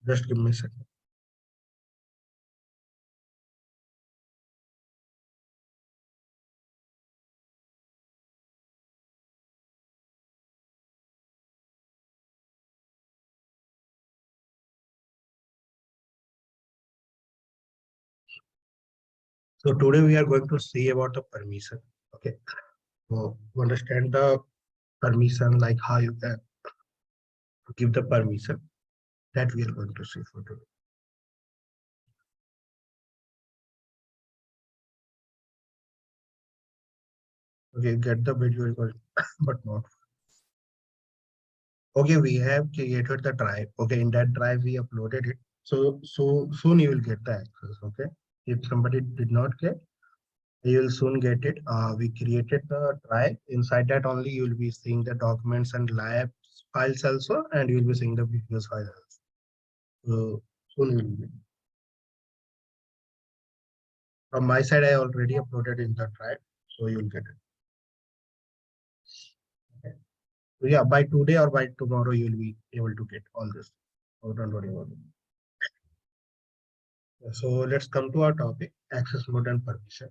Just give me a second. So today we are going to see about the permission. Okay. So to understand the permission, like how you can give the permission, that we are going to see for today. Okay, get the video recording, but not. Okay, we have created the drive. Okay, in that drive we uploaded it. So soon you will get the access. Okay, if somebody did not get, you will soon get it. We created the drive. Inside that only you will be seeing the documents and labs files also, and you will be seeing the videos files also. So soon you will be. From my side, I already uploaded in the drive, so you will get it. Okay. So yeah, by today or by tomorrow, you will be able to get all this. So don't worry about it. So let's come to our topic, access mode and permission.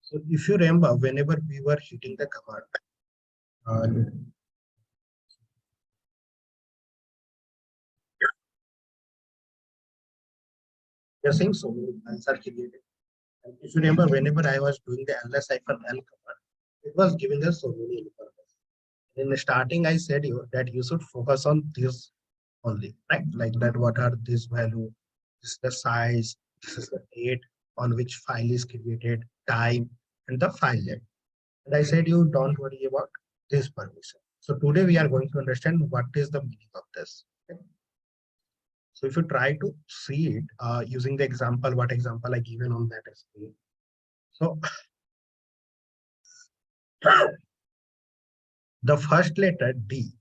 So if you remember, whenever we were hitting the command, you're saying so many files are created. And if you remember, whenever I was doing the ls-l command, it was giving us so many information. In the starting, I said you that you should focus on this only, right? Like that, what are this value, this is the size, this is the date on which file is created, time, and the file name. And I said you don't worry about this permission. So today we are going to understand what is the meaning of this. Okay? So if you try to see it using the example, what example I given on that screen. So the first letter D,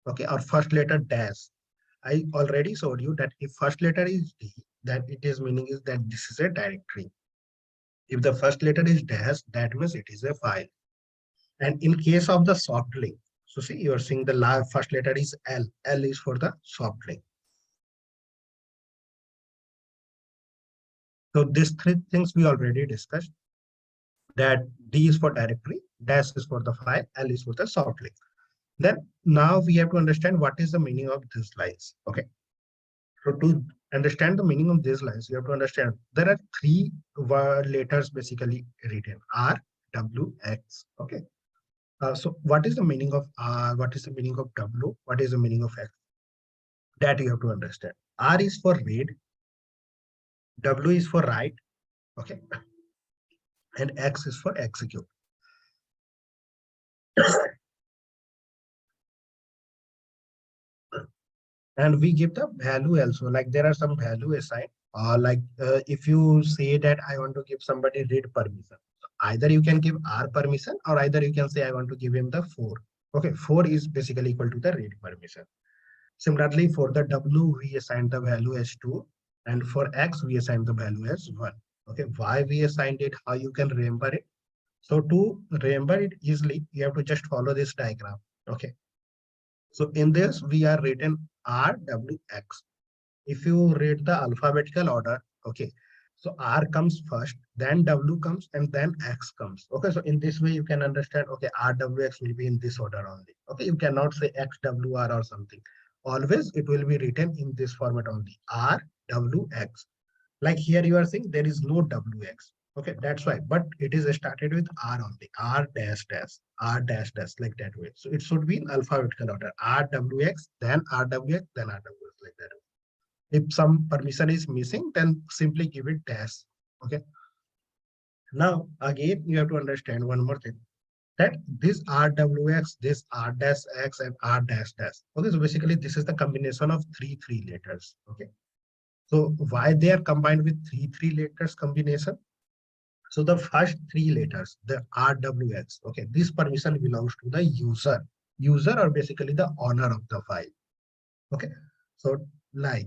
okay, or first letter dash. I already showed you that if first letter is D, then it is meaning is that this is a directory. If the first letter is dash, that means it is a file. And in case of the soft link, so see, you are seeing the first letter is L. L is for the soft link. So these three things we already discussed. That D is for directory, dash is for the file, L is for the soft link. Then now we have to understand what is the meaning of these lines. Okay. So to understand the meaning of these lines, you have to understand there are three letters basically written: R, W, X. Okay. So what is the meaning of R? What is the meaning of W? What is the meaning of X? That you have to understand. R is for read, W is for write, okay, and X is for execute. And we give the value also, like there are some value assigned. If you say that I want to give somebody read permission, either you can give R permission or either you can say I want to give him the 4. Okay, 4 is basically equal to the read permission. Similarly, for the W, we assign the value as 2, and for X, we assign the value as 1. Okay, why we assigned it, how you can remember it. So to remember it easily, you have to just follow this diagram. Okay, so in this, we are written R, W, X. If you read the alphabetical order, okay, so R comes first, then W comes, and then X comes. Okay, so in this way, you can understand, okay, R, W, X will be in this order only. Okay, you cannot say X, W, R or something. Always it will be written in this format only, R, W, X. Like here you are saying there is no WX. Okay, that's why, but it is started with R only, R dash dash, R dash dash, like that way. So it should be in alphabetical order, RWX, then RWX, then RWX, like that. If some permission is missing, then simply give it dash. Okay. Now, again, you have to understand one more thing, that this RWX, this R dash X and R dash dash. Okay, so basically this is the combination of three letters. Okay. So why they are combined with three letters combination? So the first three letters, the RWX, okay, this permission belongs to the user or basically the owner of the file. Okay, so like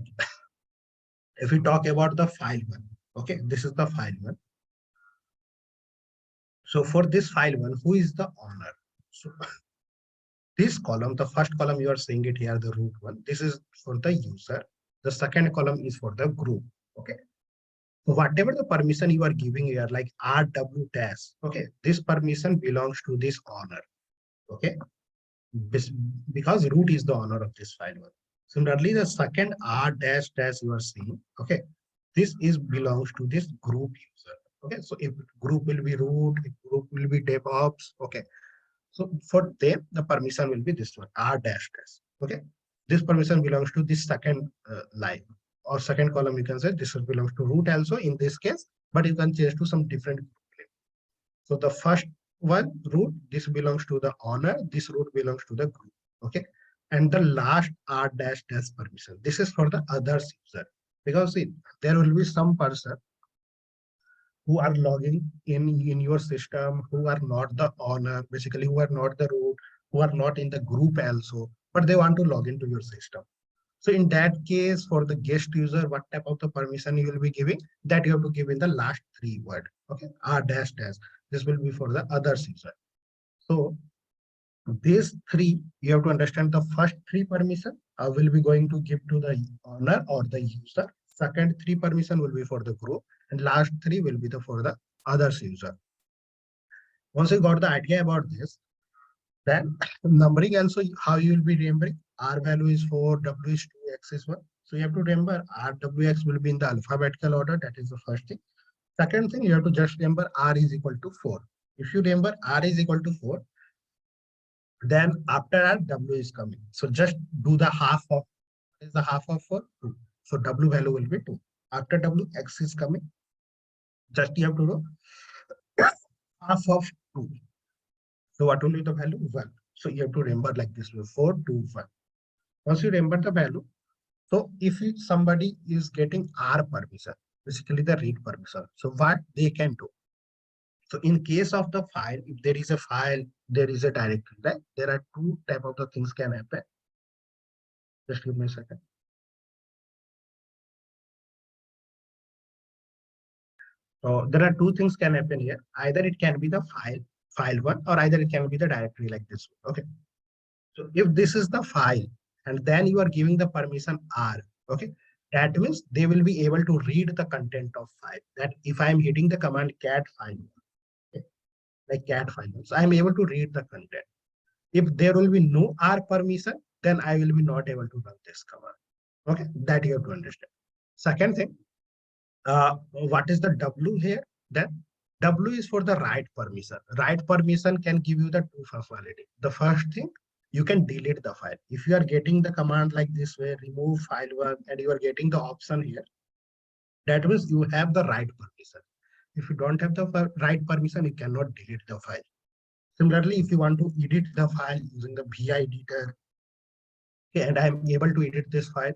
if we talk about the file one, okay, this is the file one. So for this file one, who is the owner? So this column, the first column, you are seeing it here, the root one. This is for the user. The second column is for the group. Okay. So whatever the permission you are giving here, like RW dash, okay, this permission belongs to this owner. Okay. Because root is the owner of this file one. Similarly, the second R dash dash you are seeing, okay, this is belongs to this group user. Okay, so if group will be root, if group will be DevOps, okay. So for them, the permission will be this one, R dash dash. Okay, this permission belongs to this second line or second column. You can say this belongs to root also in this case, but you can change to some different. So the first one root, this belongs to the owner, this root belongs to the group. Okay. And the last R dash dash permission. This is for the others user. Because see, there will be some person who are logging in your system, who are not the owner, basically who are not the root, who are not in the group also, but they want to log into your system. So in that case, for the guest user, what type of the permission you will be giving, that you have to give in the last three word. Okay, R dash dash. This will be for the others user. So these three, you have to understand the first three permission will be going to give to the owner or the user. Second three permission will be for the group, and last three will be the for the others user. Once you got the idea about this, then numbering also how you will be remembering. R value is 4, W is 2, X is 1. So you have to remember RWX will be in the alphabetical order. That is the first thing. Second thing, you have to just remember R is equal to 4. If you remember R is equal to 4, then after R, W is coming. So just do the half of, what is the half of 4? 2. So W value will be 2. After W, X is coming. Just you have to do half of 2. So what will be the value? 1. So you have to remember like this way, 4, 2, 1. Once you remember the value, so if somebody is getting R permission, basically the read permission, so what they can do? So in case of the file, if there is a file, there is a directory, right? There are two type of the things can happen. Just give me a second. So there are two things can happen here. Either it can be the file one, or either it can be the directory like this. Okay. So if this is the file, and then you are giving the permission R, okay, that means they will be able to read the content of file. That if I am hitting the command cat file, okay, like cat file, so I am able to read the content. If there will be no R permission, then I will be not able to run this command. Okay, that you have to understand. Second thing, what is the W here? Then W is for the write permission. Write permission can give you the two functionality. The first thing, you can delete the file. If you are getting the command like this way, remove file one, and you are getting the option here, that means you have the write permission. If you don't have the write permission, you cannot delete the file. Similarly, if you want to edit the file using the VI editor, okay, and I am able to edit this file.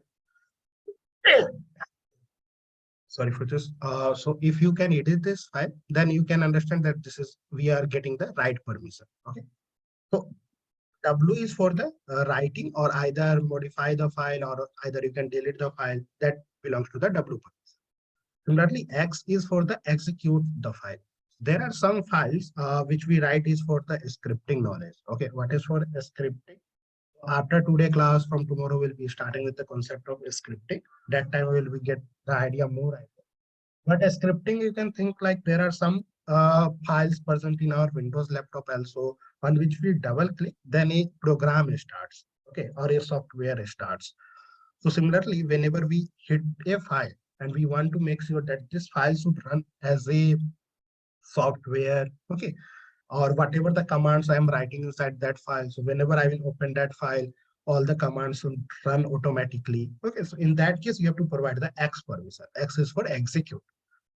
Sorry for this. So if you can edit this file, then you can understand that this is, we are getting the write permission. Okay. So W is for the writing, or either modify the file, or either you can delete the file. That belongs to the W permission. Similarly, X is for the execute the file. There are some files which we write is for the scripting knowledge. Okay, what is for scripting? After today class, from tomorrow we'll be starting with the concept of scripting. That time we will get the idea more. But scripting, you can think like there are some files present in our Windows laptop also, on which we double click, then a program starts, okay, or a software starts. So similarly, whenever we hit a file and we want to make sure that this file should run as a software, okay, or whatever the commands I am writing inside that file. So whenever I will open that file, all the commands should run automatically. Okay, so in that case, you have to provide the X permission. X is for execute.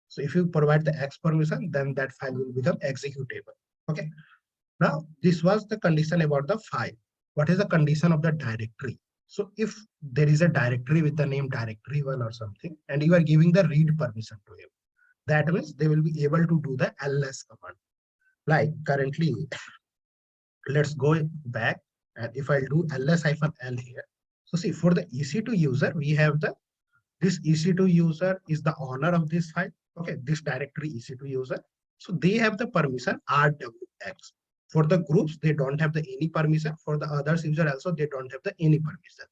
So if you provide the X permission, then that file will become executable. Okay. Now, this was the condition about the file. What is the condition of the directory? So if there is a directory with the name directory1 or something, and you are giving the read permission to him, that means they will be able to do the ls command. Like currently, let's go back, and if I do ls-l here, so see, for the EC2 user, we have the, this EC2 user is the owner of this file. Okay, this directory EC2 user. So they have the permission RWX. For the groups, they don't have the any permission. For the others user also, they don't have the any permission.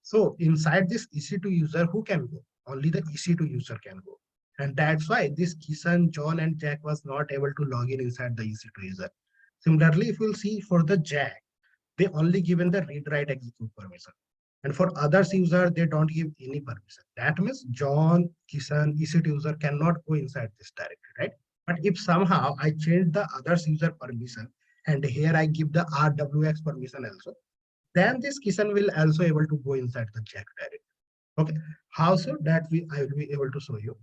So inside this EC2 user, who can go? Only the EC2 user can go. And that's why this Kisan, John, and Jack was not able to log in inside the EC2 user. Similarly, if we'll see for the Jack, they only given the read, write, execute permission. And for others user, they don't give any permission. That means John, Kisan, EC2 user cannot go inside this directory, right? But if somehow I change the others user permission, and here I give the RWX permission also, then this Kisan will also able to go inside the Jack directory. Okay, how so that I will be able to show you.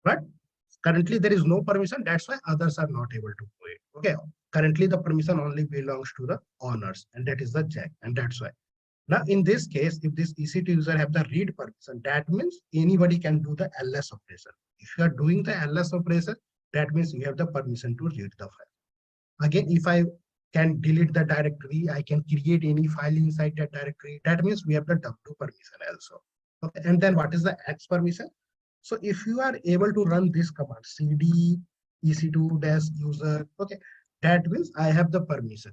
But currently there is no permission. That's why others are not able to do it. Okay, currently the permission only belongs to the owners, and that is the Jack, and that's why. Now, in this case, if this EC2 user have the read permission, that means anybody can do the LS operation. If you are doing the LS operation, that means you have the permission to read the file. Again, if I can delete the directory, I can create any file inside that directory. That means we have the W permission also. Okay, and then what is the X permission? So if you are able to run this command, cd ec2-user, okay, that means I have the permission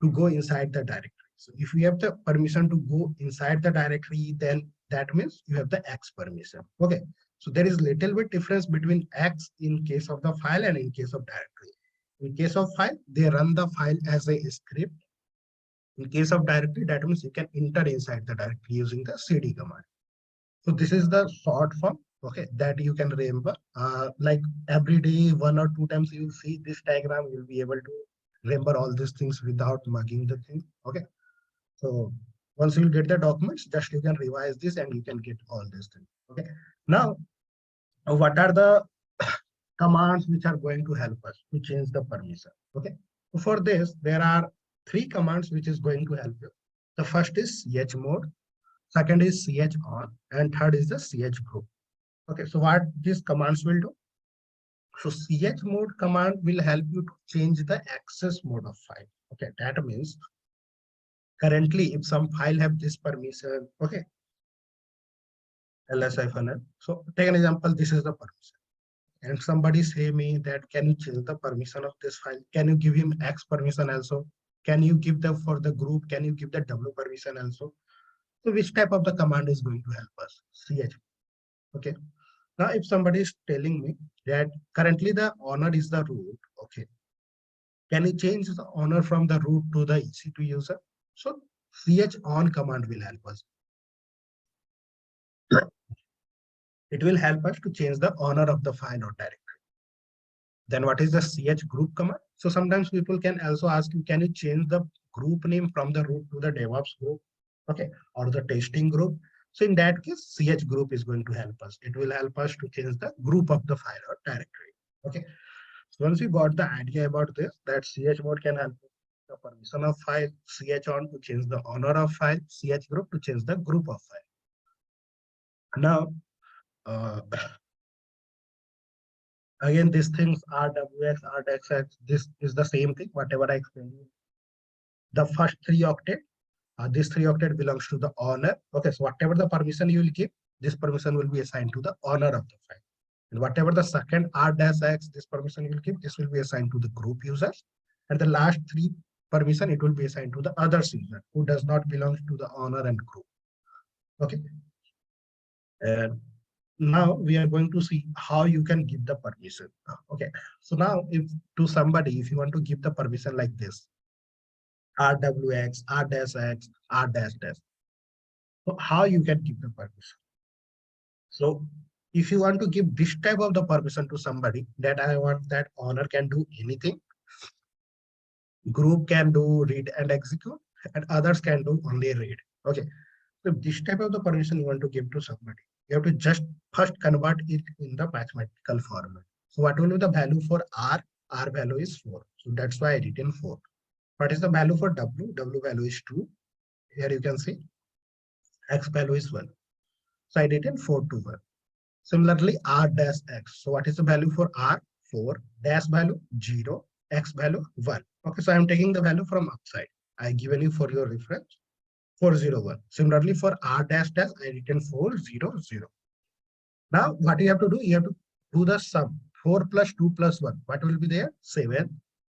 to go inside the directory. So if you have the permission to go inside the directory, then that means you have the X permission. Okay, so there is little bit difference between X in case of the file and in case of directory. In case of file, they run the file as a script. In case of directory, that means you can enter inside the directory using the cd command. So this is the short form, okay, that you can remember. Like every day, 1 or 2 times you will see this diagram, you'll be able to remember all these things without mugging the thing. Okay. So once you get the documents, just you can revise this and you can get all these things. Okay. Now, what are the commands which are going to help us to change the permission? Okay. So for this, there are 3 commands which is going to help you. The first is chmod, second is chon, and third is the chgroup. Okay, so what these commands will do? So chmod command will help you to change the access mode of file. Okay, that means currently if some file have this permission, okay, ls-l. So take an example, this is the permission. And somebody say me that, can you change the permission of this file? Can you give him X permission also? Can you give the for the group? Can you give the W permission also? So which type of the command is going to help us? Ch. Okay. Now, if somebody is telling me that currently the owner is the root, okay, can you change the owner from the root to the EC2 user? So chon command will help us. It will help us to change the owner of the file or directory. Then what is the chgroup command? So sometimes people can also ask you, can you change the group name from the root to the DevOps group? Okay, or the testing group. So in that case, chgroup is going to help us. It will help us to change the group of the file or directory. Okay. So once you got the idea about this, that chmod can help the permission of file, chon to change the owner of file, chgroup to change the group of file. Now, again, these things RWX, RDXX, this is the same thing, whatever I explained. The first 3 octet. This 3 octet belongs to the owner. Okay, so whatever the permission you will give, this permission will be assigned to the owner of the file. And whatever the second R-X, this permission you will give, this will be assigned to the group users. And the last 3 permission, it will be assigned to the others user who does not belong to the owner and group. Okay. And now we are going to see how you can give the permission. Okay. So now if to somebody, if you want to give the permission like this, RWX, R-X, R-. So how you can give the permission? So if you want to give this type of the permission to somebody, that I want that owner can do anything, group can do read and execute, and others can do only read. Okay. So this type of the permission you want to give to somebody, you have to just first convert it in the mathematical format. So what will be the value for R? R value is 4. So that's why I written 4. What is the value for W? W value is 2. Here you can see X value is 1. So I written 4 to 1. Similarly, R-X. So what is the value for R? 4. Dash value 0. X value 1. Okay, so I'm taking the value from upside. I given you for your reference 401. Similarly, for R-Dash, I written 400. Now, what you have to do? You have to do the sum. 4 plus 2 plus 1. What will be there? 7.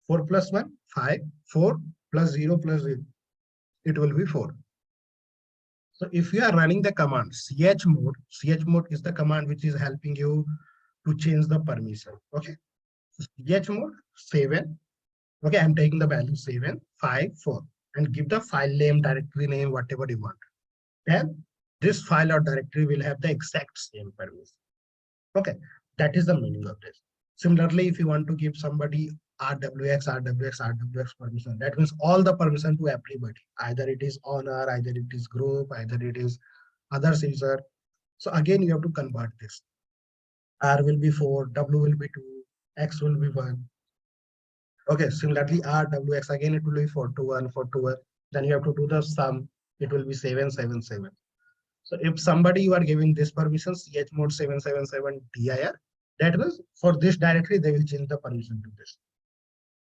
4 plus 1, 5. 4 plus 0 plus 0. It will be 4. So if you are running the command chmod is the command which is helping you to change the permission. Okay. Chmod 7. Okay, I'm taking the value 754 and give the file name, directory name, whatever you want. Then this file or directory will have the exact same permission. Okay, that is the meaning of this. Similarly, if you want to give somebody RWX permission, that means all the permission to everybody. Either it is owner, either it is group, either it is other user. So again, you have to convert this. R will be 4, W will be 2, X will be 1. Okay, similarly, RWX again it will be 4 to 1, 4 to 1. Then you have to do the sum. It will be 777. So if somebody you are giving this permission, chmod 777 dir, that means for this directory, they will change the permission to this.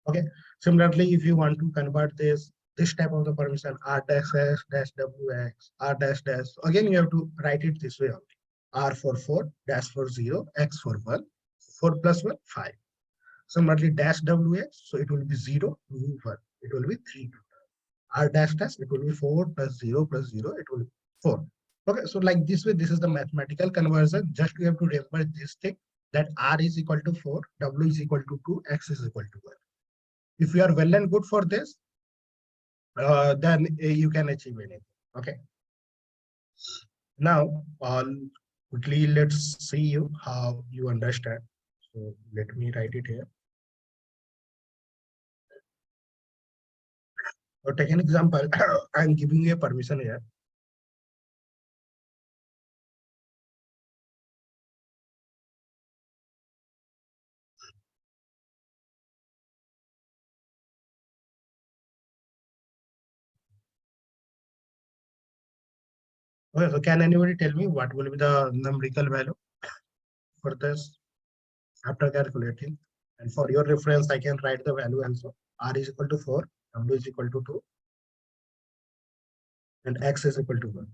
Okay. Similarly, if you want to convert this type of the permission, r dash s dash wx, r dash dash, again, you have to write it this way only. R for 4, dash for 0, x for 1, 4 plus 1, 5. Similarly, dash wx, so it will be 0, 2, 1. It will be 3, 2. R dash dash, it will be 4 plus 0 plus 0, it will be 4. Okay, so like this way, this is the mathematical conversion. Just you have to remember this thing that R is equal to 4, W is equal to 2, X is equal to 1. If you are well and good for this, then you can achieve anything. Okay. Now, quickly, let's see you how you understand. So let me write it here. So take an example. I'm giving you a permission here. Okay, so can anybody tell me what will be the numerical value for this after calculating? And for your reference, I can write the value also. R is equal to 4, W is equal to 2, and X is equal to 1.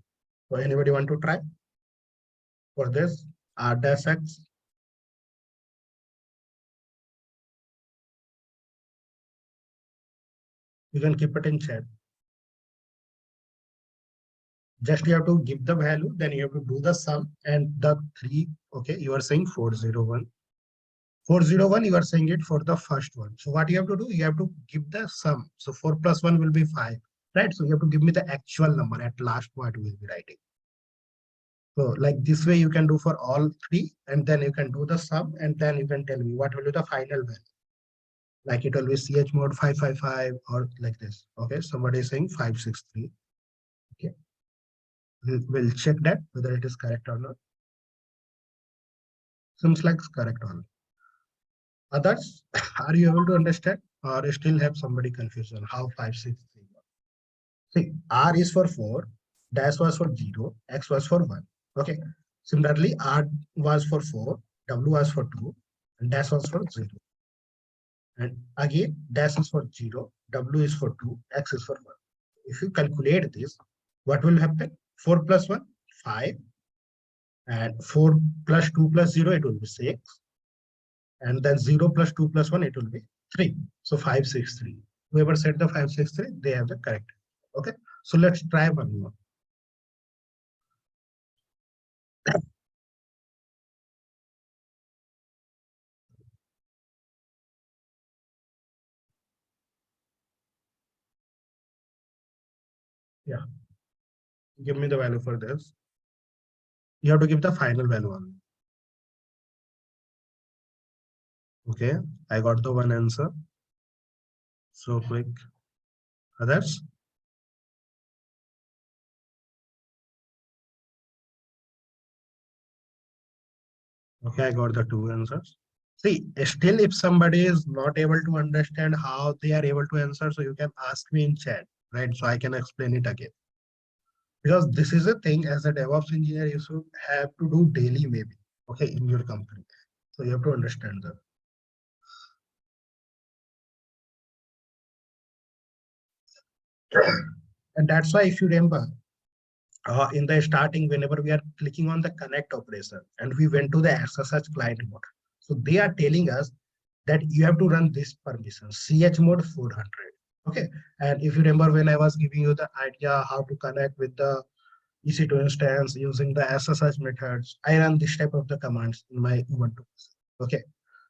So anybody want to try for this? R dash X. You can keep it in chat. Just you have to give the value, then you have to do the sum and the 3. Okay, you are saying 401. 401, you are saying it for the first one. So what you have to do, you have to give the sum. So 4 plus 1 will be 5, right? So you have to give me the actual number at last what we will be writing. So like this way you can do for all 3, and then you can do the sum, and then you can tell me what will be the final value. Like it will be chmod 555 or like this. Okay, somebody is saying 563. Okay, we'll check that whether it is correct or not. Seems like it's correct or not. Others, are you able to understand or still have somebody confusion how 563 works? See, R is for 4, dash was for 0, X was for 1. Okay. Similarly, R was for 4, W was for 2, and dash was for 0. And again, dash is for 0, W is for 2, X is for 1. If you calculate this, what will happen? 4 plus 1, 5. And 4 plus 2 plus 0, it will be 6. And then 0 plus 2 plus 1, it will be 3. So 563. Whoever said the 563, they have the correct. Okay. So let's try one more. Yeah. Give me the value for this. You have to give the final value on. Okay. I got the one answer. So quick. Others? Okay, I got the 2 answers. See, still if somebody is not able to understand how they are able to answer, so you can ask me in chat, right? So I can explain it again. Because this is a thing as a DevOps engineer, you should have to do daily maybe, okay, in your company. So you have to understand that. And that's why if you remember, in the starting, whenever we are clicking on the connect operation and we went to the SSH client mode. So they are telling us that you have to run this permission, chmod 400. Okay. And if you remember when I was giving you the idea how to connect with the EC2 instance using the SSH methods. I run this type of the commands in my Ubuntu. Okay.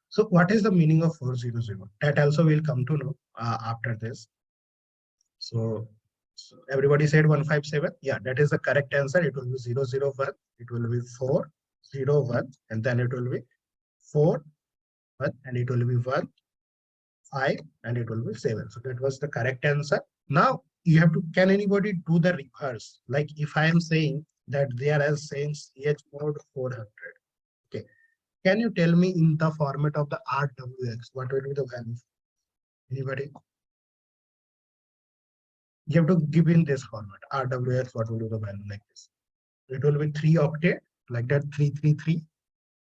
So what is the meaning of 400? That also will come to know after this. So everybody said 157. Yeah, that is the correct answer. It will be 001. It will be 401, and then it will be 4 1, and it will be 1 5, and it will be 7. So that was the correct answer. Now you have to. Can anybody do the reverse? Like if I am saying that they are as saying ch mode 400. Okay. Can you tell me in the format of the RWX what will be the value? Anybody? You have to give in this format. RWX, what will be the value like this? It will be 3 octet, like that 333.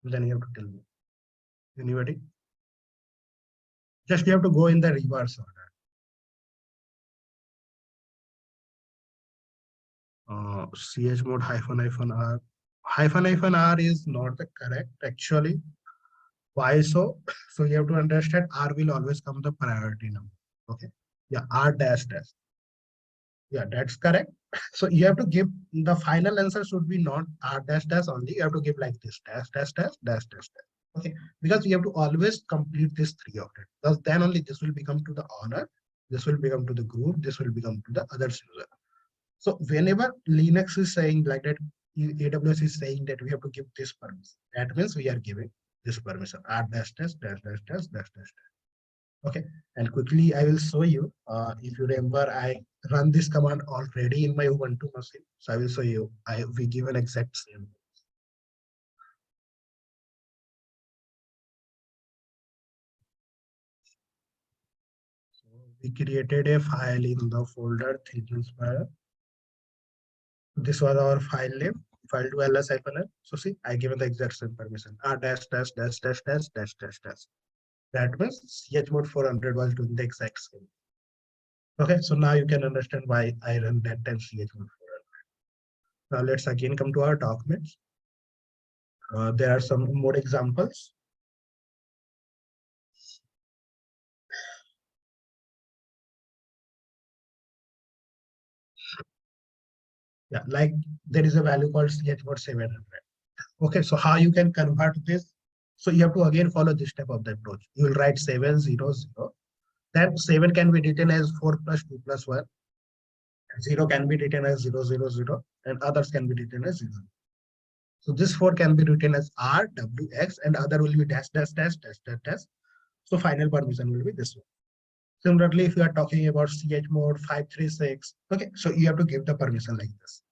Then you have to tell me. Anybody? Just you have to go in the reverse order. Ch mode hyphen R. Hyphen R is not the correct actually. Why so? So you have to understand R will always come the priority number. Okay. Yeah, R dash dash. Yeah, that's correct. So you have to give the final answer should be not R dash dash only. You have to give like this dash dash dash dash dash dash. Okay, because you have to always complete this 3 of it. Because then only this will become to the owner, this will become to the group, this will become to the other user. So whenever Linux is saying like that, AWS is saying that we have to give this permission. That means we are giving this permission. R dash dash dash dash dash dash dash. Okay, and quickly I will show you. If you remember, I run this command already in my Ubuntu machine. So I will show you. We give an exact same. So we created a file in the folder ThinkInspire. This was our file name, file to ls-l. So see, I given the exact same permission. R dash dash dash dash dash dash dash dash. That means chmod 400 was doing the exact same. Okay, so now you can understand why I run that time chmod 400. Now let's again come to our documents. There are some more examples. Yeah, like there is a value called chmod 700. Okay, so how you can convert this? So you have to again follow this type of the approach. You will write 700. That 7 can be written as 4 plus 2 plus 1. 0 can be written as 000, and others can be written as 0. So this 4 can be written as R, W, X, and other will be dash, dash, dash, dash, dash, dash. So final permission will be this one. Similarly, if you are talking about chmod 536, okay, so you have to give the permission like this.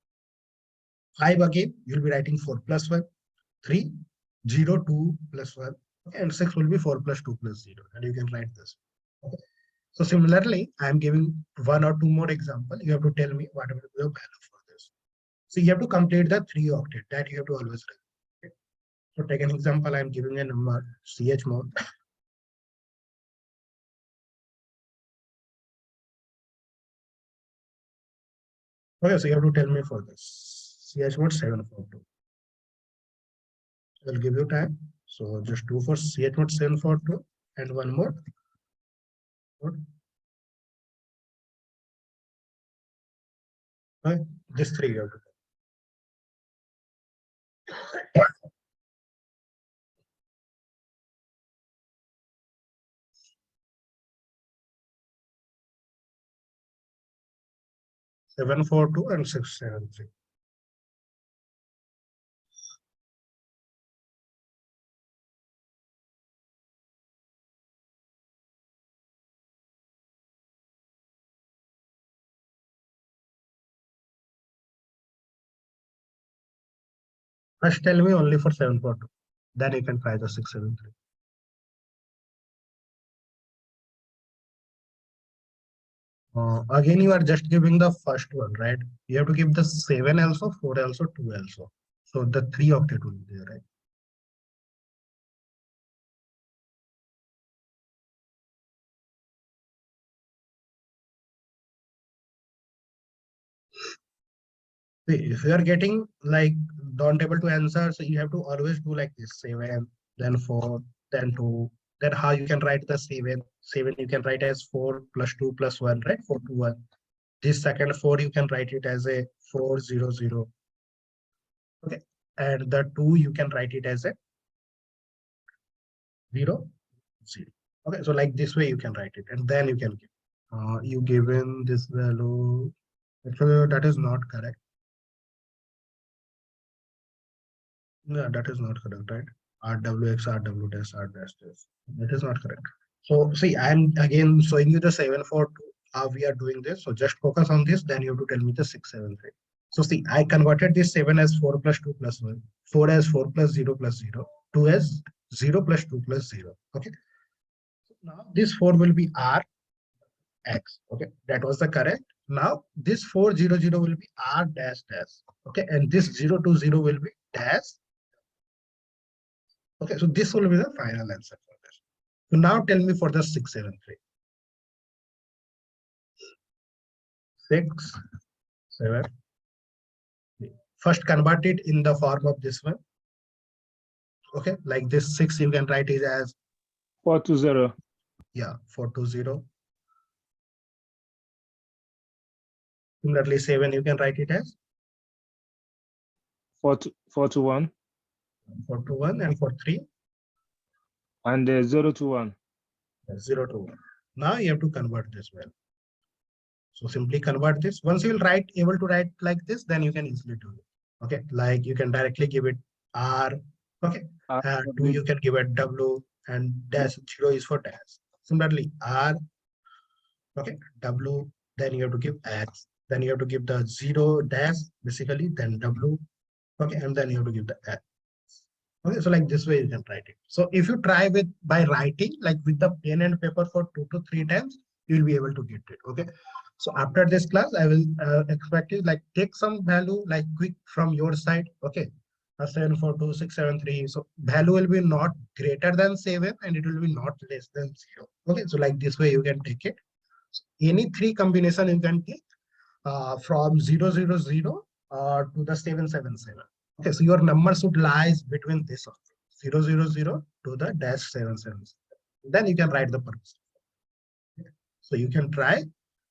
5 again, you'll be writing 4 plus 1, 3, 0, 2 plus 1, okay, and 6 will be 4 plus 2 plus 0, and you can write this. Okay. So similarly, I am giving 1 or 2 more example. You have to tell me what will be the value for this. So you have to complete the 3 octet that you have to always write. Okay. So take an example. I am giving a number chmod. Okay, so you have to tell me for this chmod 742. I'll give you time. So just do for chmod 742 and one more. Okay, this 3 you have to. 742 and 673. First tell me only for 742. Then you can try the 673. Again, you are just giving the first one, right? You have to give the 7 also, 4 also, 2 also. So the 3 octet will be there, right? See, if you are getting like don't able to answer, so you have to always do like this 7, then 4, then 2. Then how you can write the 7? 7 you can write as 4 plus 2 plus 1, right? 4 to 1. this second 4, you can write it as a 400. Okay. And the 2, you can write it as a 0, 0. Okay. So like this way you can write it, and then you can give. You given this value. Actually, that is not correct. Yeah, that is not correct, right? RWX, RW test, R dash test. That is not correct. So see, I'm again showing you the 742, how we are doing this. So just focus on this, then you have to tell me the 673. So see, I converted this 7 as 4 plus 2 plus 1, 4 as 4 plus 0 plus 0, 2 as 0 plus 2 plus 0. Okay. So now this 4 will be R X. Okay, that was the correct. Now this 400 will be R dash dash. Okay, and this 020 will be dash. Okay, so this will be the final answer for this. So now tell me for the 673. 6, 7. First convert it in the form of this one. Okay, like this 6 you can write it as 420. Yeah, 420. Similarly, 7 you can write it as 421. 421, and for 3 And 021. 021. Now you have to convert this well. So simply convert this. Once you will able to write like this, then you can easily do it. Okay, like you can directly give it R. Okay, 2 you can give it W, and dash 0 is for dash. Similarly, R. Okay, W. Then you have to give X. Then you have to give the 0 dash basically. Then W. Okay, and then you have to give the X. Okay, so like this way you can write it. So if you try with by writing like with the pen and paper for 2 to 3 times, you will be able to get it. Okay. So after this class, I will expect you like take some value like quick from your side. Okay. 742, 673. So value will be not greater than 7 and it will be not less than 0. Okay. So like this way you can take it. So any 3 combination you can take from 000 to the 777. Okay. So your number should lies between this 000 to the dash 777. Then you can write the purpose. So you can try.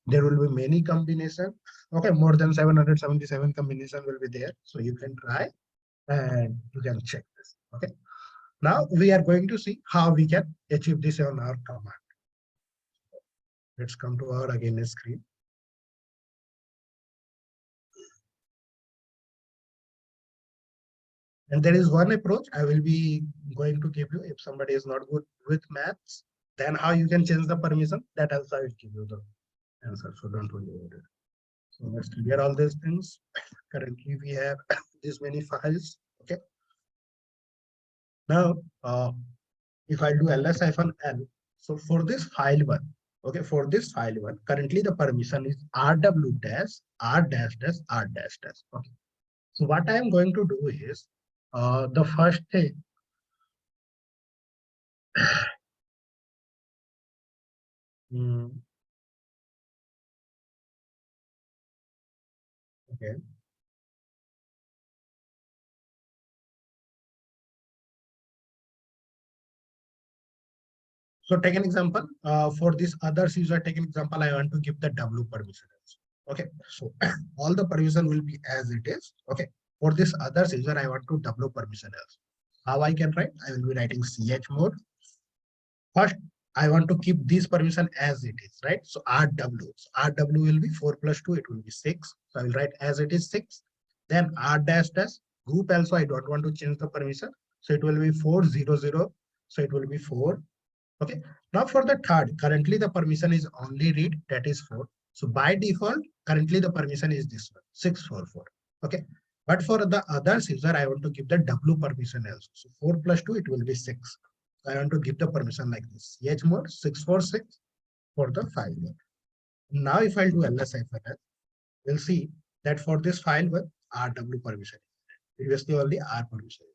There will be many combination. Okay, more than 777 combination will be there. So you can try and you can check this. Okay. Now we are going to see how we can achieve this on our command. Let's come to our again screen. And there is one approach I will be going to give you. If somebody is not good with maths, then how you can change the permission, that also I will give you the answer. So don't worry about it. So let's clear all these things. Currently we have this many files. Okay. Now, if I do ls-l, so for this file one, okay, for this file one, currently the permission is rw dash r dash dash r dash dash. Okay. So what I am going to do is the first thing. Okay. So take an example for this others user. Take an example. I want to give the W permission. Okay. So all the permission will be as it is. Okay. For this others user, I want to W permission else. How I can write? I will be writing ch mode. First, I want to keep this permission as it is, right? So RW. So RW will be 4 plus 2, it will be 6. So I will write as it is 6. Then R dash dash group also, I don't want to change the permission. So it will be 400. So it will be 4. Okay. Now for the third, currently the permission is only read, that is 4. So by default, currently the permission is this one, 644. Okay. But for the others user, I want to give the W permission also. So 4 plus 2, it will be 6. I want to give the permission like this. Ch mode 646 for the file name. Now if I do ls-l, we'll see that for this file with RW permission. Previously only R permission.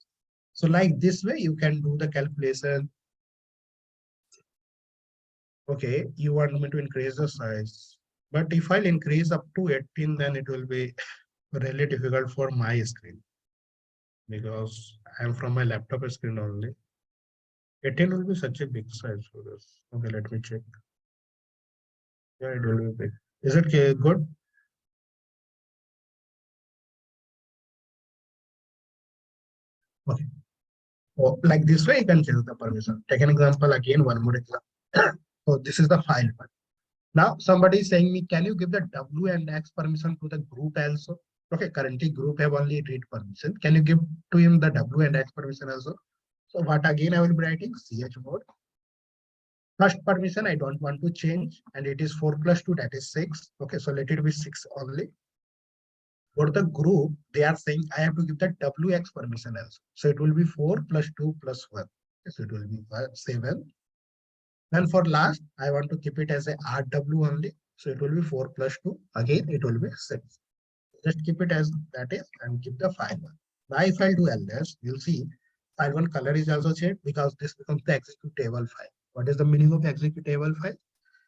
So like this way, you can do the calculation. Okay, you want me to increase the size. But if I'll increase up to 18, then it will be really difficult for my screen. Because I'm from my laptop screen only. 18 will be such a big size for this. Okay, let me check. Yeah, it will be big. Is it good? Okay. So like this way, you can change the permission. Take an example again, one more example. So this is the file one. Now somebody is saying me, can you give the W and X permission to the group also? Okay, currently group have only read permission. Can you give to him the W and X permission also? So what again I will be writing chmod. First permission I don't want to change, and it is 4 plus 2, that is 6. Okay, so let it be 6 only. For the group, they are saying I have to give the WX permission also. So it will be 4 plus 2 plus 1. So it will be 7. Then for last, I want to keep it as a RW only. So it will be 4 plus 2. Again, it will be 6. Just keep it as that is and keep the file one. Now if I do ls, you'll see file one color is also changed because this becomes the executable file. What is the meaning of executable file?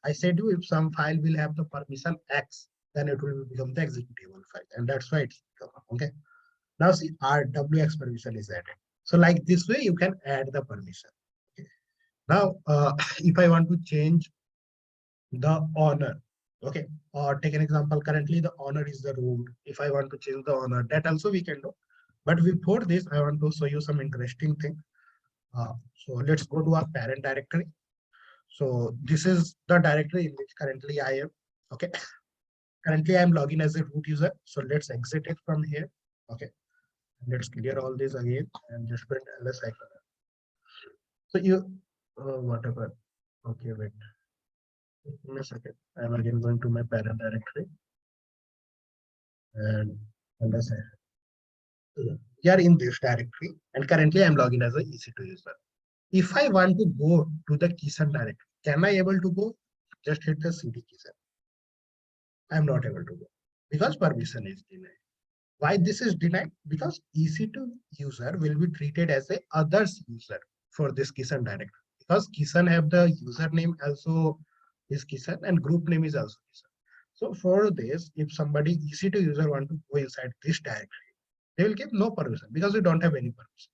I said you if some file will have the permission X, then it will become the executable file. And that's why it's become, okay. Now see RWX permission is added. So like this way, you can add the permission. Okay. Now, if I want to change the owner, okay, or take an example, currently the owner is the root. If I want to change the owner, that also we can do. But before this, I want to show you some interesting thing. So let's go to our parent directory. So this is the directory in which currently I am. Okay. Currently I'm logging as a root user. So let's exit it from here. Okay. Let's clear all this again and just print ls icon. So you, whatever. Okay, wait. Give me a second. I'm again going to my parent directory and ls icon. We are in this directory and currently I'm logging as a EC2 user. If I want to go to the Kisan directory, can I able to go? Just hit the CD Kisan. I'm not able to go because permission is denied. Why this is denied? Because EC2 user will be treated as a others user for this Kisan directory. Because Kisan have the username also is Kisan and group name is also Kisan. So for this, if somebody EC2 user want to go inside this directory, they will give no permission because we don't have any permission.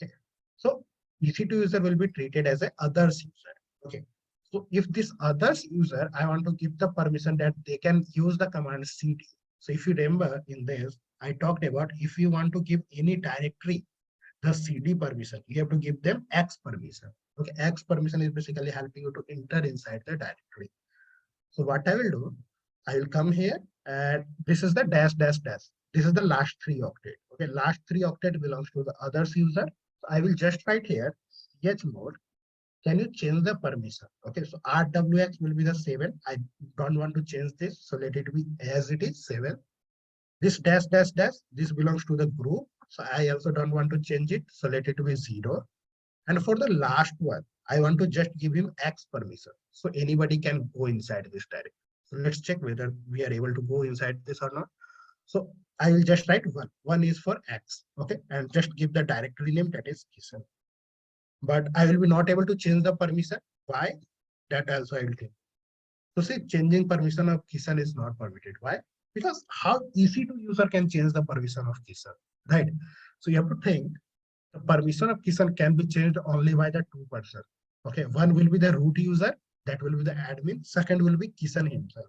Okay. So EC2 user will be treated as a others user. Okay. So if this others user, I want to give the permission that they can use the command cd. So if you remember in this, I talked about if you want to give any directory the cd permission, you have to give them X permission. Okay, X permission is basically helping you to enter inside the directory. So what I will do, I will come here and this is the dash dash dash. This is the last 3 octet. Okay, last 3 octet belongs to the others user. So I will just write here chmod. Can you change the permission? Okay, so RWX will be the 7. I don't want to change this. So let it be as it is 7. This dash dash dash, this belongs to the group. So I also don't want to change it. So let it be 0. And for the last one, I want to just give him X permission. So anybody can go inside this directory. So let's check whether we are able to go inside this or not. So I will just write 1. 1 is for X. Okay. And just give the directory name that is Kisan. But I will be not able to change the permission. Why? That also I will take. So see, changing permission of Kisan is not permitted. Why? Because how EC2 user can change the permission of Kisan, right? So you have to think the permission of Kisan can be changed only by the 2 person. Okay, one will be the root user, that will be the admin. Second will be Kisan himself.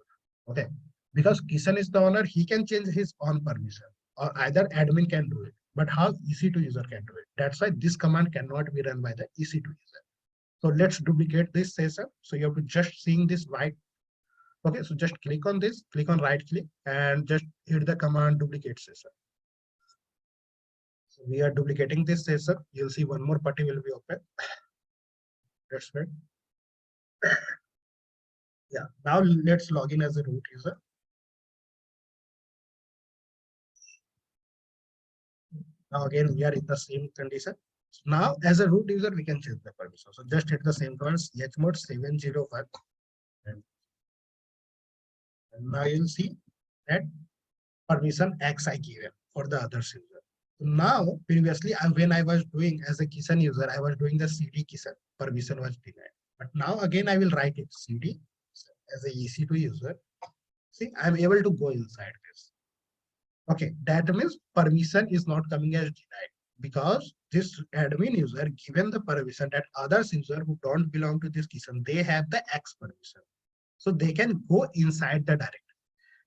Okay, because Kisan is the owner, he can change his own permission, or either admin can do it. But how EC2 user can do it? That's why this command cannot be run by the EC2 user. So let's duplicate this session. So you have to just seeing this white. Okay, so just click on this, click on right click and just hit the command duplicate session. So we are duplicating this session. You'll see one more putty will be open. That's right. Yeah, now let's log in as a root user. Now again, we are in the same condition. So now as a root user, we can change the permission. So just hit the same command chmod 701. And now you'll see that permission X I given for the other user. Now, previously, when I was doing as a Kisan user, I was doing the CD Kisan, permission was denied. But now again, I will write it CD as a EC2 user. See, I'm able to go inside this. Okay, that means permission is not coming as denied because this admin user given the permission that others user who don't belong to this Kisan, they have the X permission. So they can go inside the directory.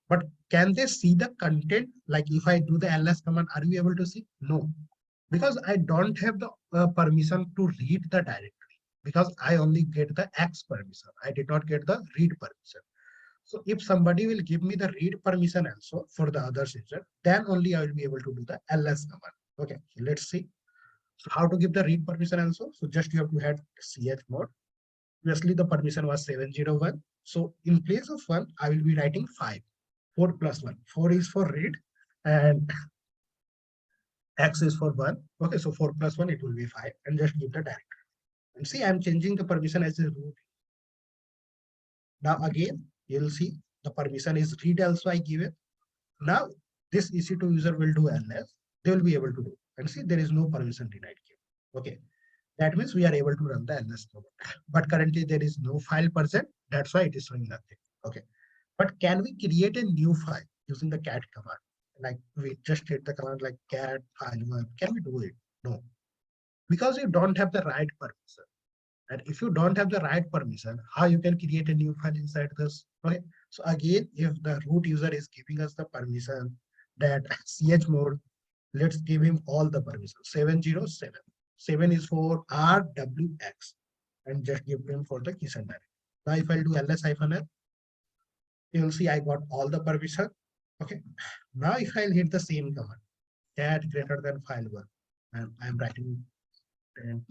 But can they see the content? Like if I do the ls command, are you able to see? No. because I don't have the permission to read the directory, because I only get the X permission. I did not get the read permission. So if somebody will give me the read permission also for the other user, then only I will be able to do the ls command. Okay, so let's see. So how to give the read permission also? So just you have to add ch mode. Previously the permission was 701. So in place of 1, I will be writing 5. 4 plus 1. 4 is for read and X is for 1. Okay, so 4 plus 1, it will be 5. And just give the directory. And see, I'm changing the permission as a root. Now again, you'll see the permission is read also I give it. Now this EC2 user will do ls. They will be able to do. And see, there is no permission denied here. Okay. That means we are able to run the ls command. But currently there is no file present. That's why it is showing nothing. Okay. But can we create a new file using the cat command? Like we just hit the command like cat file1. Can we do it? No. Because you don't have the right permission. And if you don't have the right permission, how you can create a new file inside this? Okay. So again, if the root user is giving us the permission that chmod, let's give him all the permissions. 707. 7 is for RWX. And just give him for the keys and directory. Now if I do ls-l, you'll see I got all the permission. Okay. Now if I'll hit the same command, cat greater than file1, and I'm writing 10.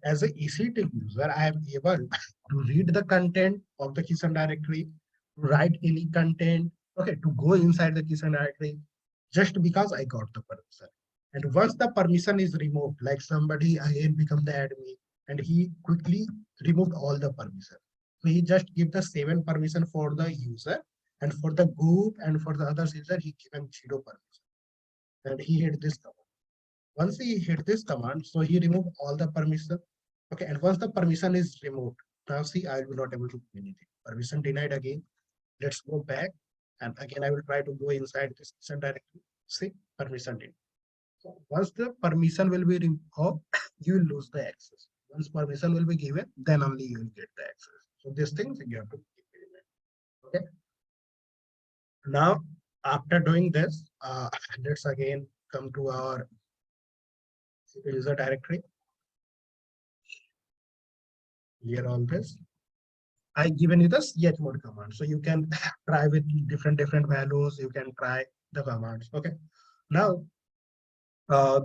As a EC2 user, I am able to read the content of the keys and directory, to write any content, okay, to go inside the keys and directory, just because I got the permission. And once the permission is removed, like somebody again become the admin and he quickly removed all the permission. So he just give the 7 permission for the user, and for the group and for the other user, he given 0 permission. And he hit this command. Once he hit this command, so he removed all the permission. Okay, and once the permission is removed, now see, I will be not able to do anything. Permission denied again. Let's go back. And again, I will try to go inside this directory. See, permission denied. So once the permission will be removed, you will lose the access. Once permission will be given, then only you will get the access. So these things you have to keep in mind. Okay. Now, after doing this, let's again come to our user directory. Clear all this. I given you the chmod command, so you can try with different values. You can try the commands. Okay. Now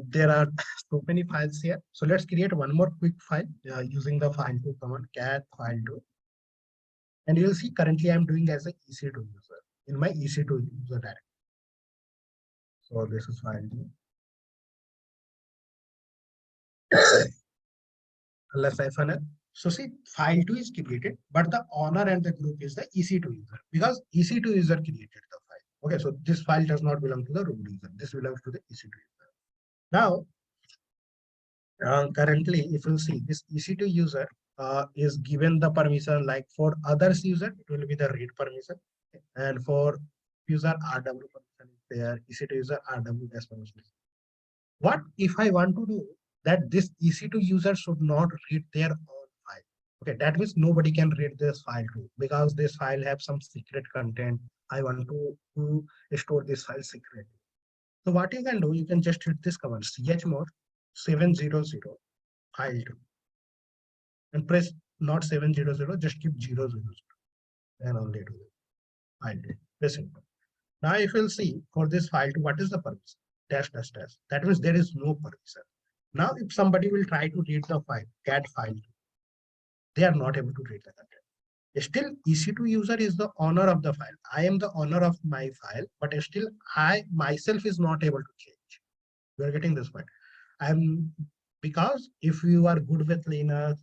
there are so many files here. So let's create one more quick file using the file2 command, cat file2. And you'll see currently I'm doing as a EC2 user in my EC2 user directory. So this is file2. ls-l. So see, file2 is created, but the owner and the group is the EC2 user, because EC2 user created the file. Okay, so this file does not belong to the root user. This belongs to the EC2 user. Now, currently, if you see this EC2 user is given the permission, like for others user, it will be the read permission. And for user RW permission is there, EC2 user RW permission. What if I want to do that this EC2 user should not read their own file? Okay, that means nobody can read this file too, because this file have some secret content. I want to store this file secretly. So what you can do, you can just hit this command chmod 700 file2 and press not 700, just keep 000 and only do it. File2. Press enter. Now if you'll see for this file2, what is the permission? Dash dash dash. That means there is no permission. Now, if somebody will try to read the file, cat file, they are not able to read the content. Still, EC2 user is the owner of the file. I am the owner of my file, but still I myself is not able to change. You are getting this point. I'm because if you are good with Linux,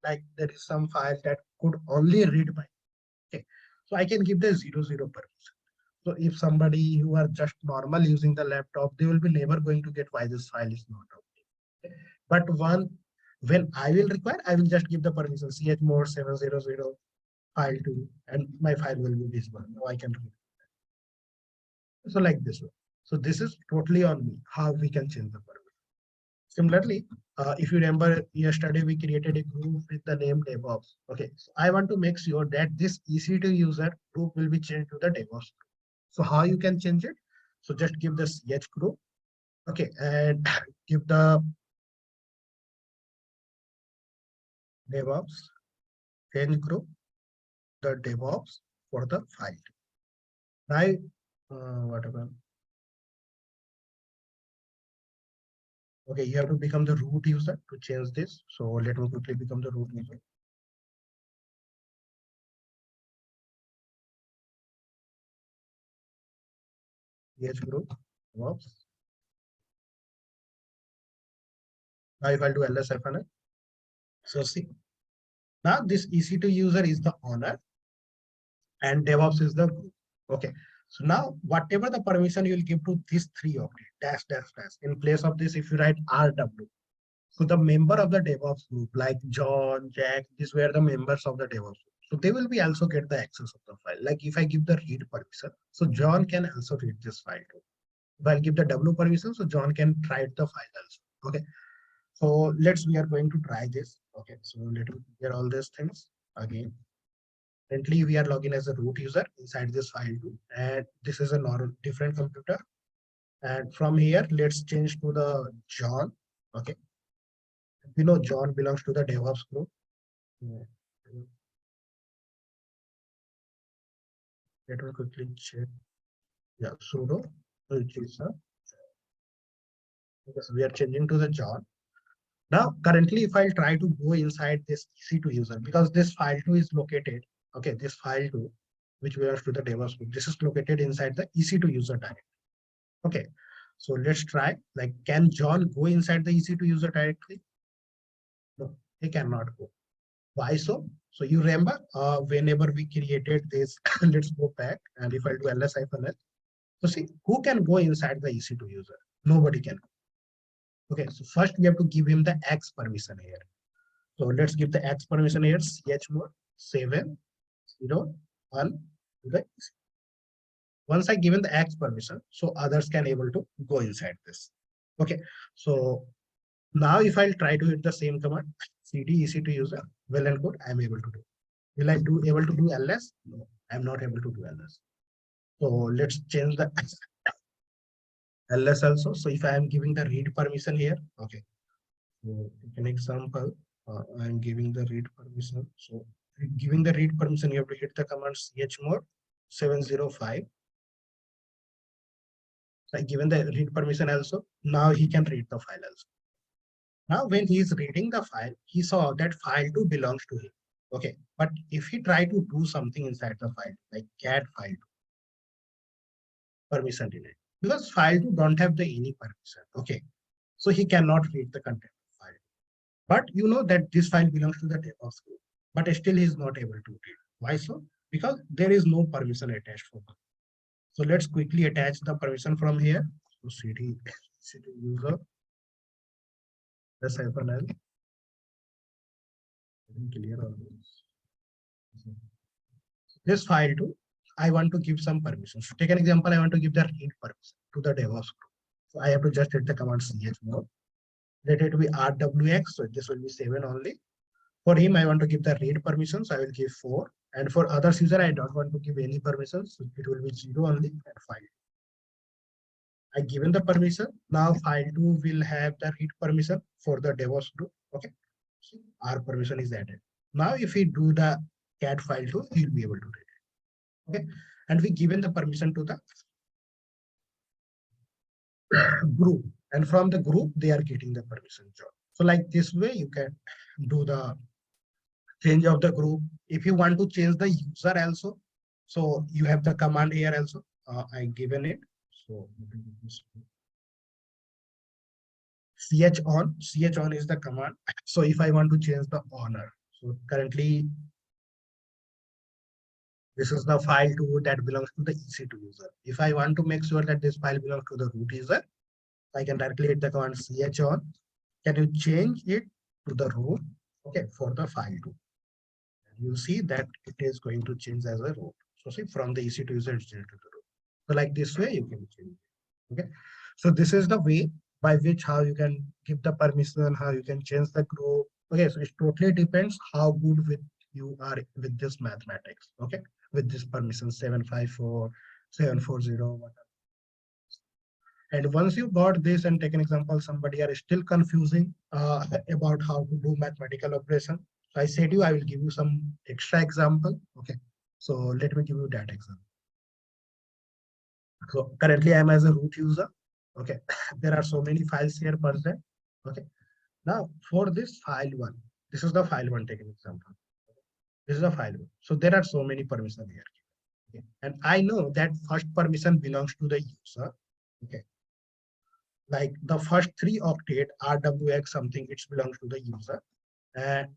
like there is some file that could only read by. Okay, so I can give the 00 permission. So if somebody who are just normal using the laptop, they will be never going to get why this file is not okay. But when I will require, I will just give the permission chmod 700 file2, and my file will be visible. Now I can read. So like this one. So this is totally on me how we can change the permission. Similarly, if you remember yesterday, we created a group with the name DevOps. Okay, so I want to make sure that this EC2 user group will be changed to the DevOps group. So how you can change it? So just give the CH group. Okay, and give the DevOps change group, the DevOps for the file. Right? Whatever. Okay, you have to become the root user to change this. So let me quickly become the root user. CH group, DevOps. Now if I'll do LSFNL. So see, now this EC2 user is the owner and DevOps is the group. Okay. So now whatever the permission you will give to these three objects, dash, dash, dash, in place of this, if you write RW, so the member of the DevOps group, like John, Jack, these were the members of the DevOps group. So they will be also get the access of the file. Like if I give the read permission, so John can also read this file too. If I give the W permission, so John can write the file also. Okay. So we are going to try this. Okay. So let me clear all these things again. Currently, we are logging as a root user inside this file too. And this is a normal different computer. And from here, let's change to the John. Okay. We know John belongs to the DevOps group. Yeah. Let me quickly check. Yeah, sudo, which is because we are changing to the John. Now, currently, if I try to go inside this EC2 user, because this file 2 is located, okay, this file 2, which belongs to the DevOps group, this is located inside the EC2 user directory. Okay, so let's try, like, can John go inside the EC2 user directory? No, he cannot go. Why so? So you remember, whenever we created this, let's go back, and if I do ls-l, so see, who can go inside the EC2 user? Nobody can. Okay, so first we have to give him the X permission here. So let's give the X permission here, chmod 701 to the once I given the X permission, so others can able to go inside this. Okay, so now if I'll try to hit the same command, cd ec2 user, well and good, I'm able to do. Will I do able to do ls? No, I'm not able to do ls. So let's change the ls also. So if I am giving the read permission here, okay. So an example, I'm giving the read permission. So giving the read permission, you have to hit the command chmod 705. So given the read permission also, now he can read the file also. Now, when he is reading the file, he saw that file 2 belongs to him. Okay, but if he try to do something inside the file, like cat file 2, permission denied, because file 2 don't have the any permission. Okay, so he cannot read the content of file. But you know that this file belongs to the DevOps group, but still he is not able to read. Why so? Because there is no permission attached for him. So let's quickly attach the permission from here. So cd user -l. Clear all this. This file too, I want to give some permission. So take an example, I want to give the read permission to the DevOps group. So I have to just hit the command chmod. Let it be rwx, so this will be 7 only. For him, I want to give the read permission, so I will give 4. And for others user, I don't want to give any permissions, so it will be 0 only and file. I given the permission. Now file 2 will have the read permission for the DevOps group. Okay. So our permission is added. Now if we do the cat file 2, he'll be able to read it. Okay. And we given the permission to the group. And from the group, they are getting the permission job. So like this way, you can do the change of the group. If you want to change the user also, so you have the command here also. I given it. So ch on is the command. So if I want to change the owner, so currently this is the file 2 that belongs to the EC2 user. If I want to make sure that this file belongs to the root user, I can directly hit the command ch on. Can you change it to the root? Okay, for the file 2. You see that it is going to change as a root. So see, from the EC2 user it's changed to the root. So like this way you can change it. Okay. So this is the way by which how you can give the permission, how you can change the group. Okay, so it totally depends how good with you are with this mathematics. Okay, with this permission 754, 740, whatever. And once you got this and take an example, somebody are still confusing about how to do mathematical operation. So I said you, I will give you some extra example. Okay, so let me give you that example. So currently I'm as a root user. Okay, there are so many files here per se. Okay, now for this file one, this is the file one, take an example. This is the file one. So there are so many permissions here. Okay. And I know that first permission belongs to the user. Okay, like the first three octet rwx something, it belongs to the user. And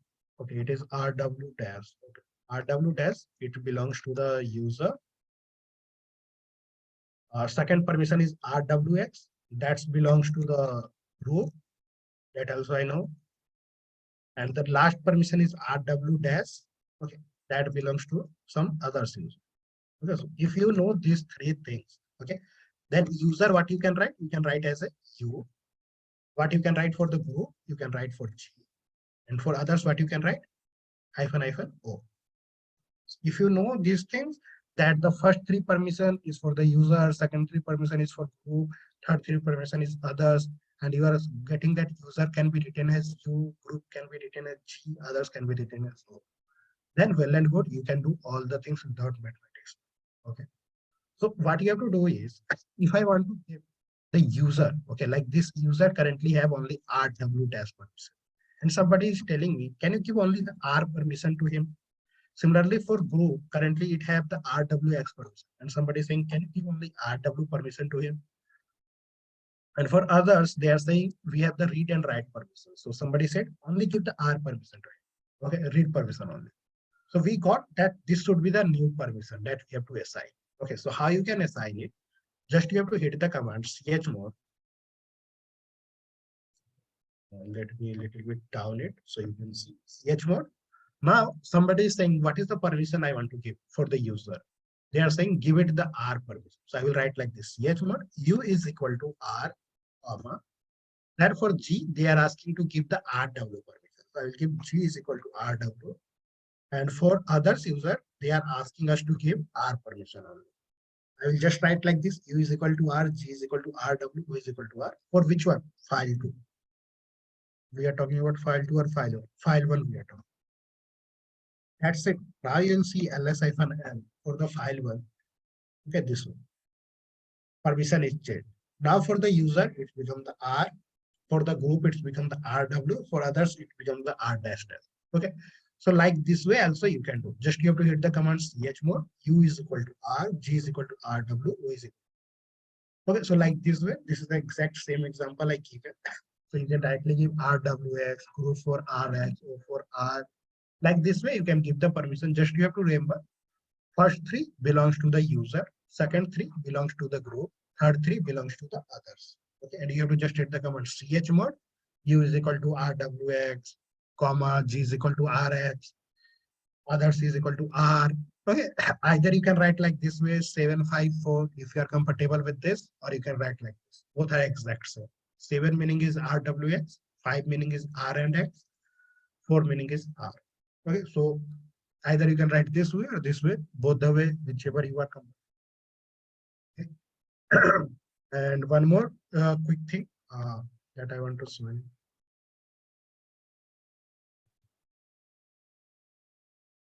okay, it is rw dash. Okay. Rw dash, it belongs to the user. Second permission is rwx, that belongs to the group, that also I know. And the last permission is rw dash. Okay, that belongs to some other things. Okay, so if you know these three things, okay, then user, what you can write? You can write as a u. What you can write for the group? You can write for g. And for others, what you can write? Hyphen hyphen o. If you know these things, that the first three permission is for the user, second three permission is for group, third three permission is others, and you are getting that user can be written as u, group can be written as g, others can be written as o. Then well and good, you can do all the things without mathematics. Okay. So what you have to do is, if I want to give the user, okay, like this user currently have only rw dash permission, and somebody is telling me, can you give only the r permission to him? Similarly, for group, currently it have the RWX permission, and somebody is saying, can you give only RW permission to him? And for others, they are saying we have the read and write permission. So somebody said only give the R permission to him. Okay, read permission only. So we got that this should be the new permission that we have to assign. Okay, so how you can assign it? Just you have to hit the command chmod. Let me a little bit down it so you can see chmod. Now somebody is saying, what is the permission I want to give for the user? They are saying give it the R permission. So I will write like this: chmod u is equal to R, comma. That for G, they are asking to give the RW permission. So I will give G is equal to RW. And for others user, they are asking us to give R permission only. I will just write like this: u is equal to R, G is equal to RW, U is equal to R. For which one? File 2. We are talking about file 2 or file 1? File 1 we are talking. That's it. Now you will see ls-l for the file 1. Okay, this one. Permission is changed. Now for the user, it becomes the R. For the group, it's become the RW. For others, it becomes the R dash dash. Okay. So like this way also you can do. Just you have to hit the commands chmod, u is equal to R, G is equal to RW, O is equal. Okay. So like this way, this is the exact same example I give it. So you can directly give RWX, group for RX, O for R. Like this way, you can give the permission. Just you have to remember, first three belongs to the user, second three belongs to the group, third three belongs to the others. Okay, and you have to just hit the command chmod, u is equal to rwx, comma, g is equal to rx, others is equal to r. Okay, either you can write like this way 754 if you are comfortable with this, or you can write like this. Both are exact same. 7 meaning is rwx, 5 meaning is r and x, 4 meaning is r. Okay, so either you can write this way or this way, both the way, whichever you are comfortable. And one more quick thing that I want to show you.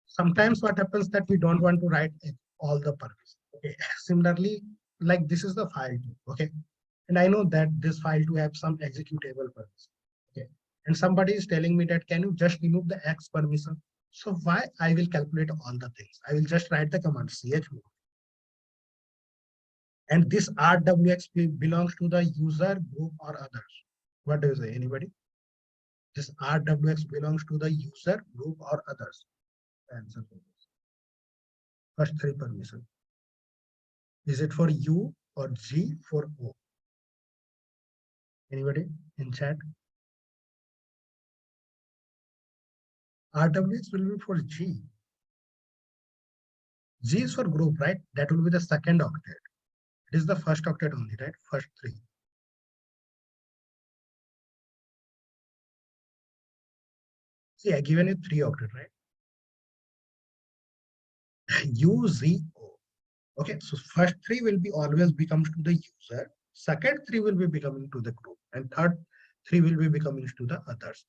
Sometimes what happens that we don't want to write all the permissions. Okay. Similarly, like this is the file 2. Okay. And I know that this file 2 have some executable permission. Okay. And somebody is telling me that can you just remove the X permission? So why I will calculate all the things? I will just write the command chmod. And this RWX belongs to the user, group, or others. What do you say? Anybody? This RWX belongs to the user, group, or others. Answer for this. First three permission. Is it for U or G for O? Anybody in chat? RWX will be for G. G is for group, right? That will be the second octet. It is the first octet only, right? First three. See, I given you 3 octet, right? UZO. Okay, so first 3 will be always becomes to the user. Second 3 will be becoming to the group, and third 3 will be becoming to the others.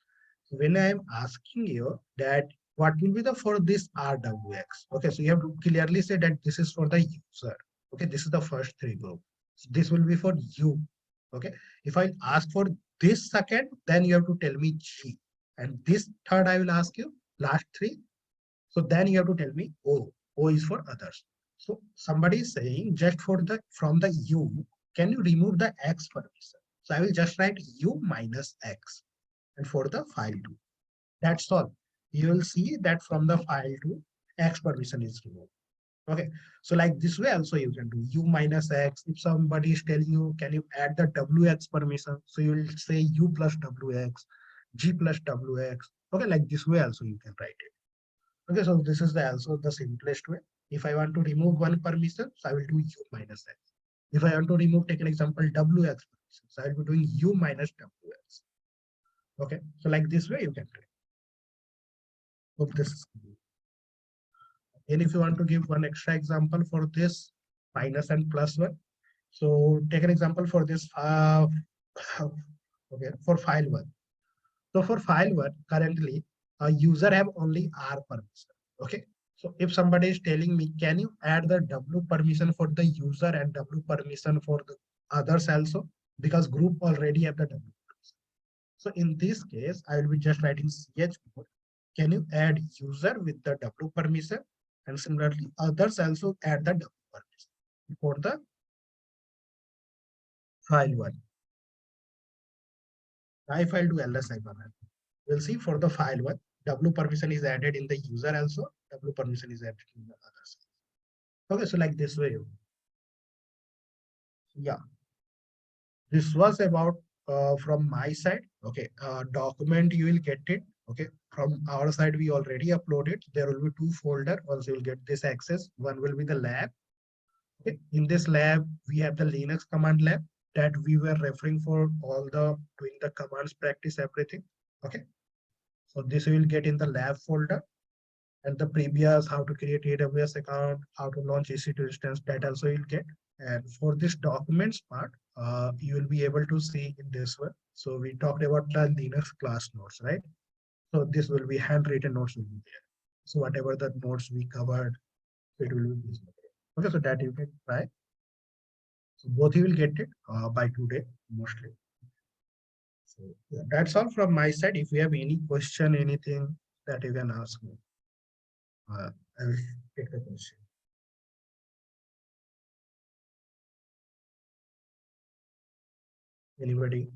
So when I am asking you that what will be the for this RWX? Okay, so you have to clearly say that this is for the user. Okay, this is the first 3 group. So this will be for you. Okay, if I ask for this second, then you have to tell me G. And this third I will ask you, last 3. So then you have to tell me O. O is for others. So somebody is saying just for the from the U, can you remove the X permission? So I will just write U minus X and for the file 2. That's all. You will see that from the file 2, X permission is removed. Okay. So like this way also you can do U minus X. If somebody is telling you, can you add the WX permission? So you will say U plus WX, G plus WX. Okay, like this way also you can write it. Okay, so this is the also the simplest way. If I want to remove one permission, so I will do U minus X. If I want to remove, take an example, WX permission, so I will be doing U minus WX. Okay, so like this way you can do it. Hope this is clear. And if you want to give one extra example for this minus and plus one, so take an example for this, okay, for file one. So for file one, currently a user have only R permission. Okay. So if somebody is telling me, can you add the W permission for the user and W permission for the others also? Because group already have the W permission. So in this case, I will be just writing chmod. Can you add user with the W permission? And similarly, others also add the W permission for the file one. Now if I'll do ls icon, we'll see for the file one, W permission is added in the user also, W permission is added in the others. Okay, so like this way. Yeah, this was about from my side. Okay, document you will get it. Okay, from our side we already uploaded. There will be 2 folder. Once you will get this access, one will be the lab. Okay, in this lab we have the Linux command lab that we were referring for all the doing the commands practice everything. Okay, so this you will get in the lab folder. And the previous how to create AWS account, how to launch EC2 instance, that also you'll get. And for this documents part, you will be able to see in this one. So we talked about the Linux class notes, right? So this will be handwritten notes will be there. So whatever the notes we covered, it will be this. Okay, so that you can try. So both you will get it by today mostly. So yeah, that's all from my side. If you have any question, anything that you can ask me, I will take the question. Anybody?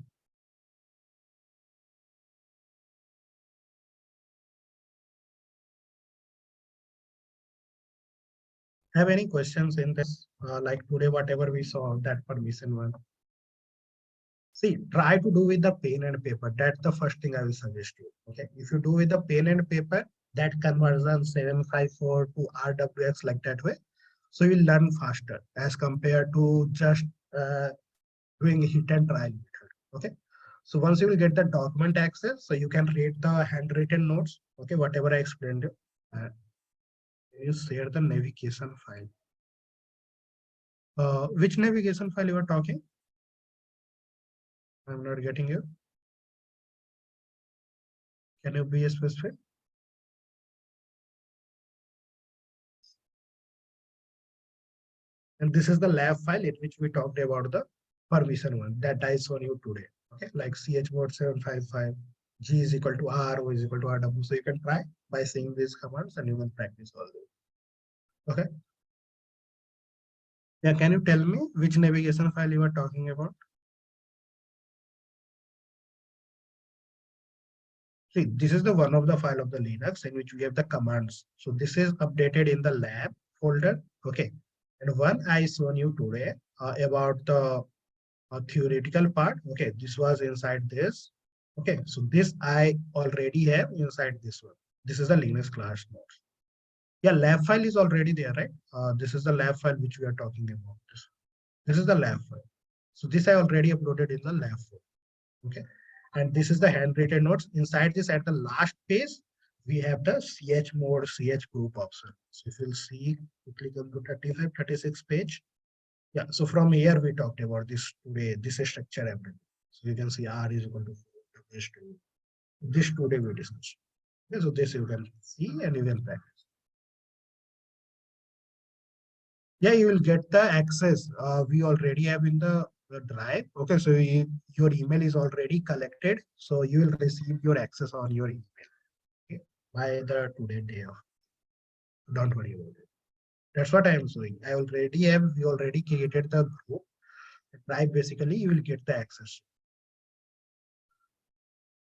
Have any questions in this? Like today, whatever we saw, that permission one. See, try to do with the pen and paper. That's the first thing I will suggest you. Okay. If you do with the pen and paper, that conversion 754 to RWX like that way. So you'll learn faster as compared to just doing hit and try method. Okay. So once you will get the document access, so you can read the handwritten notes. Okay. Whatever I explained you. You share the navigation file. Which navigation file you are talking? I'm not getting you. Can you be specific? And this is the lab file in which we talked about the permission one that I shown you today. Okay, like chmod 755, G is equal to R, O is equal to RW. So you can try by saying these commands and you can practice all this. Okay. Yeah, can you tell me which navigation file you are talking about? See, this is the one of the file of the Linux in which we have the commands. So this is updated in the lab folder. Okay. And one I shown you today about the theoretical part. Okay, this was inside this. Okay, so this I already have inside this one. This is the Linux class notes. Yeah, lab file is already there, right? This is the lab file which we are talking about. This is the lab file. So this I already uploaded in the lab file. Okay, and this is the handwritten notes. Inside this, at the last page, we have the ch mode, ch group option. So if you'll see, you click on the 35, 36 page. Yeah, so from here we talked about this today, this is structure everything. So you can see R is equal to 4, this today we discussed. Okay, so this you can see and you can practice. Yeah, you will get the access. We already have in the drive. Okay, so your email is already collected. So you will receive your access on your email, okay, by the today day of. Don't worry about it. That's what I am showing. We already created the group. Drive basically you will get the access.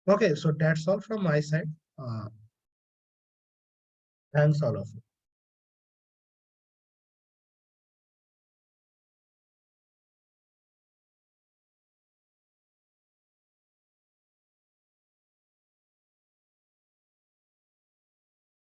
Okay, so that's all from my side. Thanks all of you.